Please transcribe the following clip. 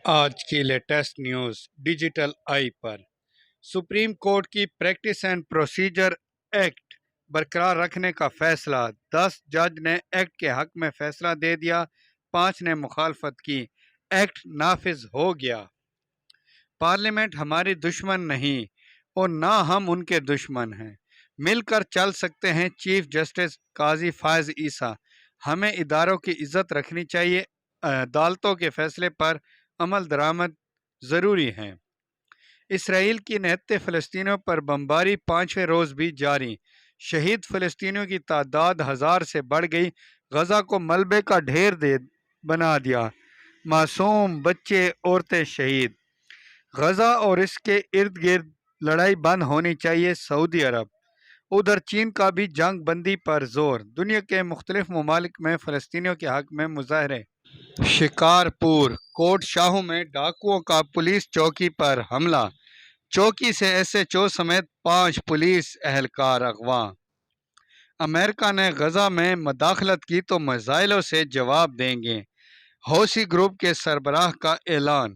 آج کی latest news digital آئی پر supreme court کی پریکٹس اینڈ پروسیجر ایکٹ برقرار رکھنے کا فیصلہ 10 جج نے ایکٹ کے حق میں فیصلہ دے دیا، 5 نے مخالفت کی، ایکٹ نافذ ہو گیا۔ پارلیمنٹ ہماری دشمن نہیں اور نہ ہم ان کے دشمن ہیں، مل کر چل سکتے ہیں۔ چیف جسٹس قاضی فائز عیسیٰ: ہمیں اداروں کی عزت رکھنی چاہیے، عدالتوں کے فیصلے پر عمل درآمد ضروری ہیں۔ اسرائیل کی نہتے فلسطینیوں پر بمباری 5ویں روز بھی جاری، شہید فلسطینیوں کی تعداد 1000 سے بڑھ گئی، غزہ کو ملبے کا ڈھیر بنا دیا، معصوم بچے عورتیں شہید۔ غزہ اور اس کے ارد گرد لڑائی بند ہونی چاہیے، سعودی عرب۔ ادھر چین کا بھی جنگ بندی پر زور، دنیا کے مختلف ممالک میں فلسطینیوں کے حق میں مظاہرے۔ شکارپور کوٹ شاہوں میں ڈاکوؤں کا پولیس چوکی پر حملہ، چوکی سے ایس ایچ او سمیت 5 پولیس اہلکار اغوا۔ امریکہ نے غزہ میں مداخلت کی تو میزائلوں سے جواب دیں گے، حوثی گروپ کے سربراہ کا اعلان۔